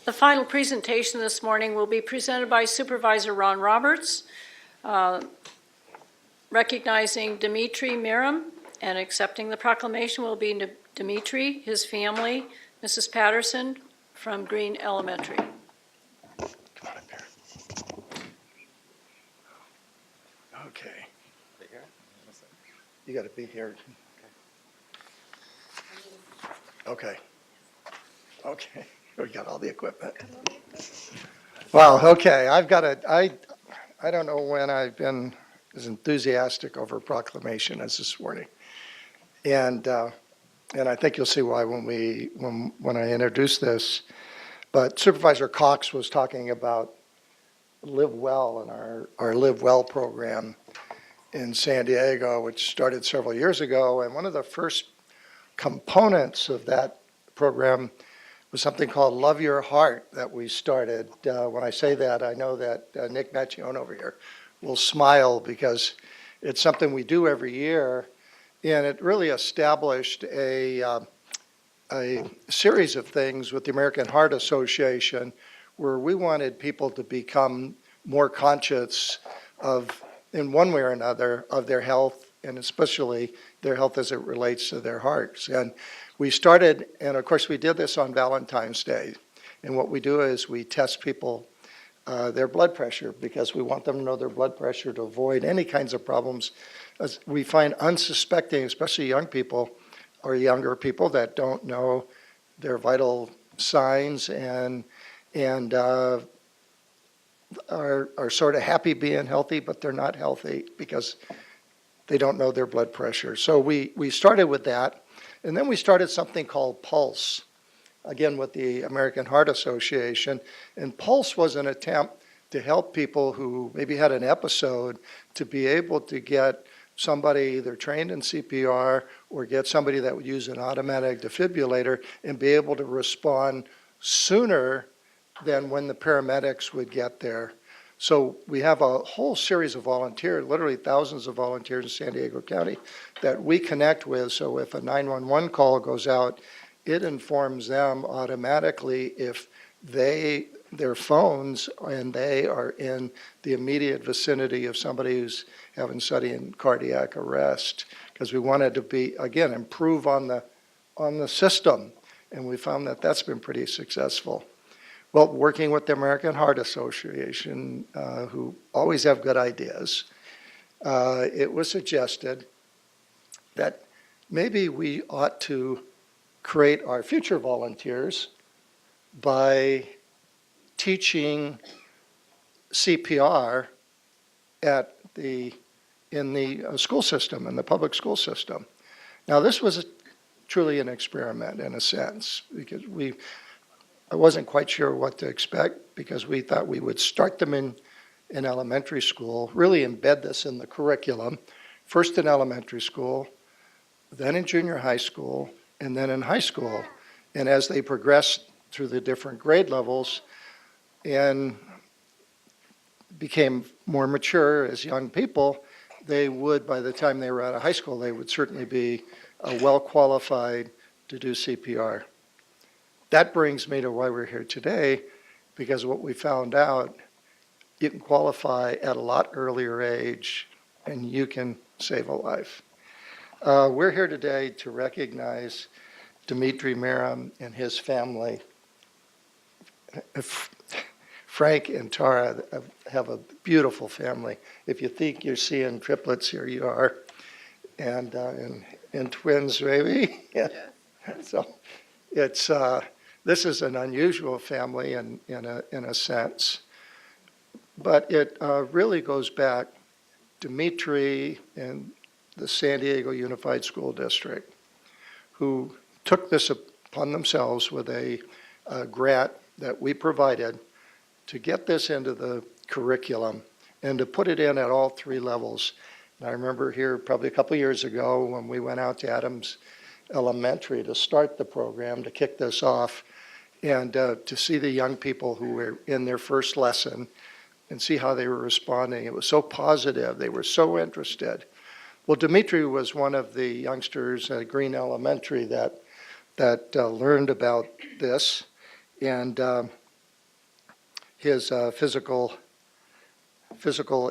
The final presentation this morning will be presented by Supervisor Ron Roberts, recognizing Dimitri Meram, and accepting the proclamation will be Dimitri, his family, Mrs. Patterson from Green Elementary. Come on up here. Okay. You got to be here. Okay. Okay. We got all the equipment. Wow. Okay. I've got I don't know when I've been as enthusiastic over a proclamation as this morning, and I think you'll see why when I introduce this. But Supervisor Cox was talking about Live Well and our Live Well program in San Diego, which started several years ago. And one of the first components of that program was something called Love Your Heart that we started. When I say that, I know that Nick Macchione over here will smile because it's something we do every year. And it really established a series of things with the American Heart Association where we wanted people to become more conscious of, in one way or another, of their health, and especially their health as it relates to their hearts. And we started, and of course we did this on Valentine's Day. And what we do is we test people their blood pressure because we want them to know their blood pressure to avoid any kinds of problems. As we find unsuspecting, especially young people or younger people that don't know their vital signs and are sort of happy being healthy, but they're not healthy because they don't know their blood pressure. So we started with that, and then we started something called Pulse, again with the American Heart Association. And Pulse was an attempt to help people who maybe had an episode to be able to get somebody either trained in CPR or get somebody that would use an automatic defibrillator and be able to respond sooner than when the paramedics would get there. So we have a whole series of volunteers, literally thousands of volunteers in San Diego County that we connect with. So if a 911 call goes out, it informs them automatically if their phones and they are in the immediate vicinity of somebody who's having sudden cardiac arrest, because we wanted to be, again, improve on the system, and we found that that's been pretty successful. Well, working with the American Heart Association, who always have good ideas, it was suggested that maybe we ought to create our future volunteers by teaching CPR in the school system, in the public school system. Now, this was truly an experiment in a sense, because I wasn't quite sure what to expect, because we thought we would start them in elementary school, really embed this in the curriculum, first in elementary school, then in junior high school, and then in high school. And as they progressed through the different grade levels and became more mature as young people, they would, by the time they were out of high school, they would certainly be well qualified to do CPR. That brings me to why we're here today, because what we found out, you can qualify at a lot earlier age and you can save a life. We're here today to recognize Dimitri Meram and his family. Frank and Tara have a beautiful family. If you think you're seeing triplets, here you are, and twins maybe. Yeah. So it's this is an unusual family in a sense, but it really goes back. Dimitri and the San Diego Unified School District, who took this upon themselves with a grant that we provided to get this into the curriculum and to put it in at all three levels. And I remember here probably a couple years ago when we went out to Adams Elementary to start the program, to kick this off, and to see the young people who were in their first lesson and see how they were responding. It was so positive. They were so interested. Well, Dimitri was one of the youngsters at Green Elementary that learned about this, and his physical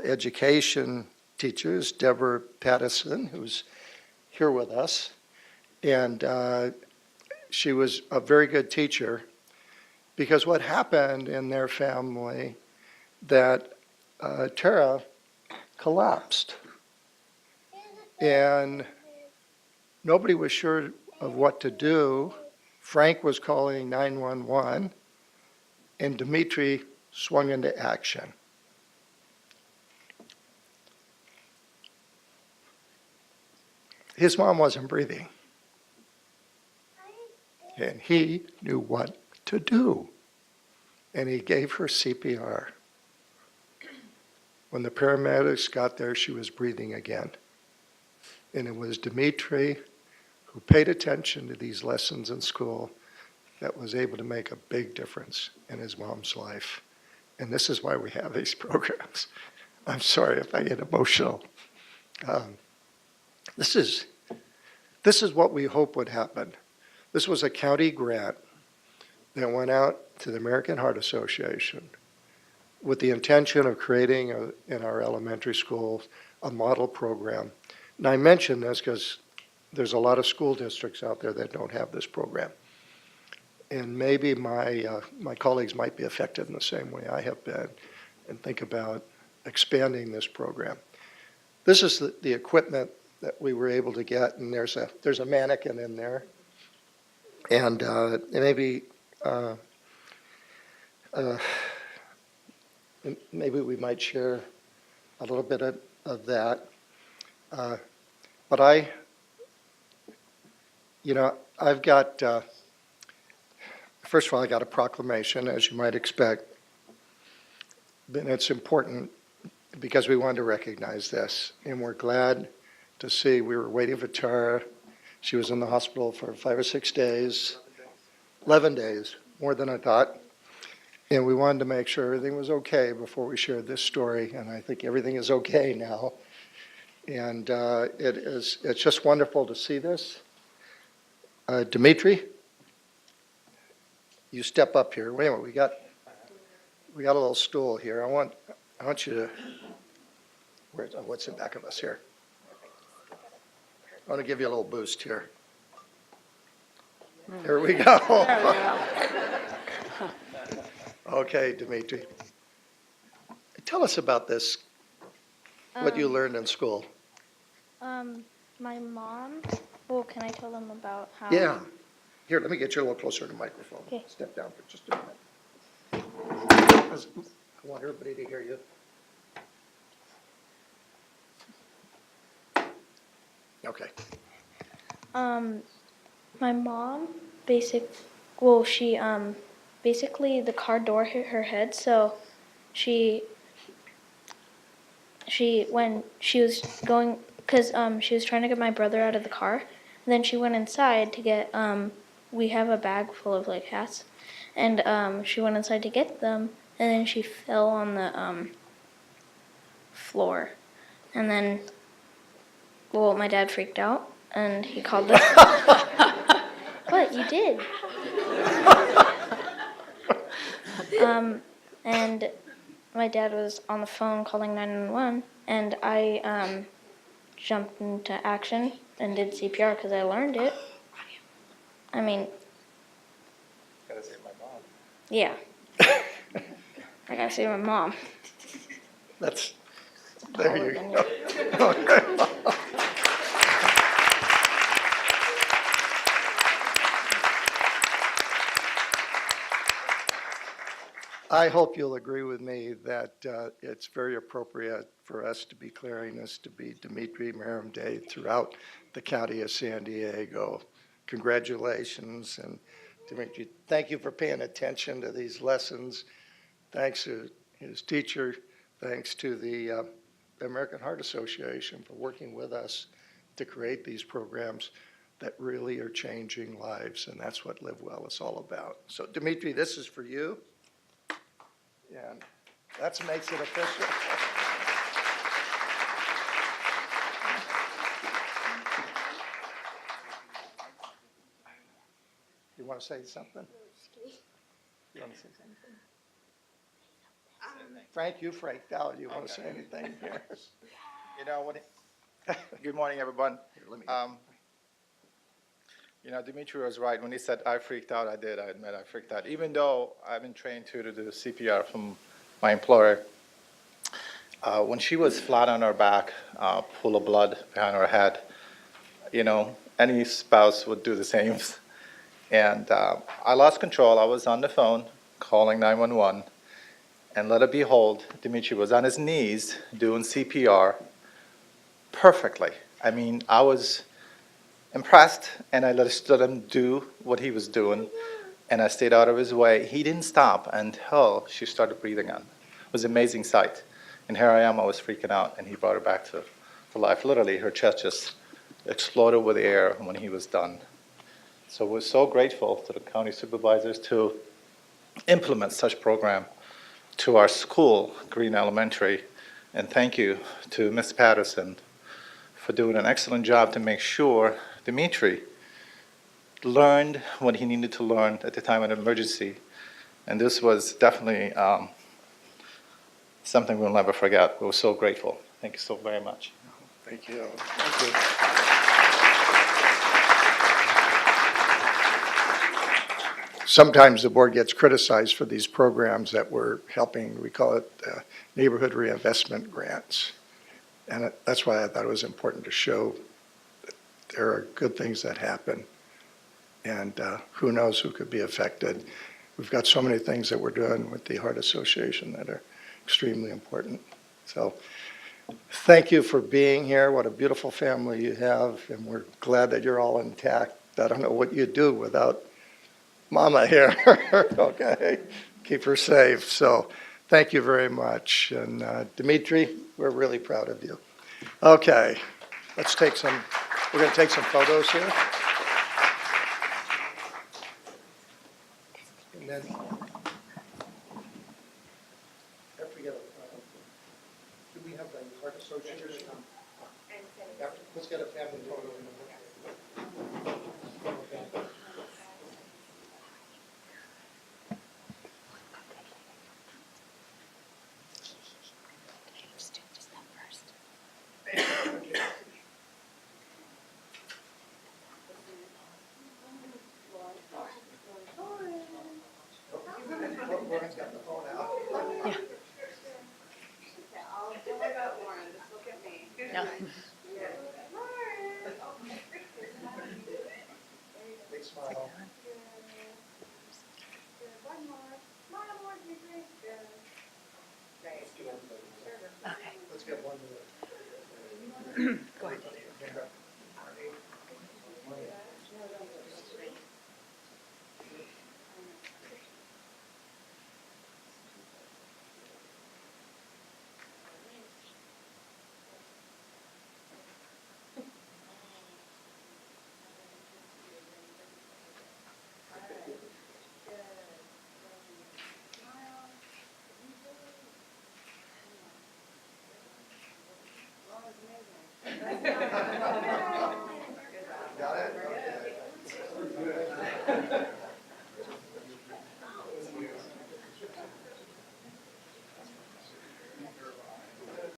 education teachers, Deborah Pattison, who's here with us. And she was a very good teacher, because what happened in their family, that Tara collapsed. And nobody was sure of what to do. Frank was calling 911, and Dimitri swung into action. His mom wasn't breathing, and he knew what to do, and he gave her CPR. When the paramedics got there, she was breathing again. And it was Dimitri, who paid attention to these lessons in school, that was able to make a big difference in his mom's life. And this is why we have these programs. I'm sorry if I get emotional. This is what we hope would happen. This was a county grant that went out to the American Heart Association with the intention of creating in our elementary schools a model program. And I mention this because there's a lot of school districts out there that don't have this program. And maybe my colleagues might be affected in the same way I have been, and think about expanding this program. This is the equipment that we were able to get, and there's a mannequin in there. And maybe we might share a little bit of that. But I've got, first of all, I got a proclamation, as you might expect. And it's important because we wanted to recognize this. And we're glad to see, we were waiting for Tara. She was in the hospital for 5 or 6 days. 11 days, more than I thought. And we wanted to make sure everything was okay before we shared this story. And I think everything is okay now. And it's just wonderful to see this. Dimitri, you step up here. Wait a minute, we got a little stool here. I want you to, what's in back of us here? I want to give you a little boost here. There we go. Okay, Dimitri. Tell us about this, what you learned in school. My mom, well, can I tell them about how? Yeah. Here, let me get you a little closer to the microphone. Okay. Step down for just a minute. I want everybody to hear you. Okay. My mom, basically the car door hit her head, so when she was going, because she was trying to get my brother out of the car, and then she went inside to get, we have a bag full of like hats, and she went inside to get them, and then she fell on the floor, and then, well, my dad freaked out, and he called the... What? You did. And my dad was on the phone calling 911, and I jumped into action and did CPR because I learned it. I mean... Gotta save my mom. Yeah. I gotta save my mom. That's, there you go. I hope you'll agree with me that it's very appropriate for us to be declaring this to be Dimitri Meram Day throughout the county of San Diego. Congratulations, and Dimitri, thank you for paying attention to these lessons. Thanks to his teacher, thanks to the American Heart Association for working with us to create these programs that really are changing lives, and that's what Live Well is all about. So Dimitri, this is for you. And that makes it official. You want to say something? You want to say something? Frank, you freaked out. You want to say anything here? You know what? Good morning, everyone. Dimitri was right when he said I freaked out. I did. I admit I freaked out. Even though I've been trained to do CPR from my employer, when she was flat on her back, full of blood behind her head, any spouse would do the same. And I lost control. I was on the phone calling 911, and let it behold, Dimitri was on his knees doing CPR perfectly. I mean, I was impressed, and I let him do what he was doing, and I stayed out of his way. He didn't stop until she started breathing on. It was an amazing sight. And here I am, I was freaking out, and he brought her back to life. Literally, her chest just exploded with air when he was done. So we're so grateful to the county supervisors to implement such program to our school, Green Elementary, and thank you to Ms. Patterson for doing an excellent job to make sure Dimitri learned what he needed to learn at the time of an emergency. And this was definitely something we'll never forget. We're so grateful. Thank you so very much. Thank you. Thank you. Sometimes the board gets criticized for these programs that we're helping. We call it neighborhood reinvestment grants. And that's why I thought it was important to show that there are good things that happen. And who knows who could be affected. We've got so many things that we're doing with the Heart Association that are extremely important. So thank you for being here. What a beautiful family you have. And we're glad that you're all intact. I don't know what you'd do without Mama here. Okay. Keep her safe. So thank you very much. And Dimitri, we're really proud of you. Okay. We're going to take some photos here. And then, do we have the Heart Association? Let's get a family photo. Lauren's got the phone out.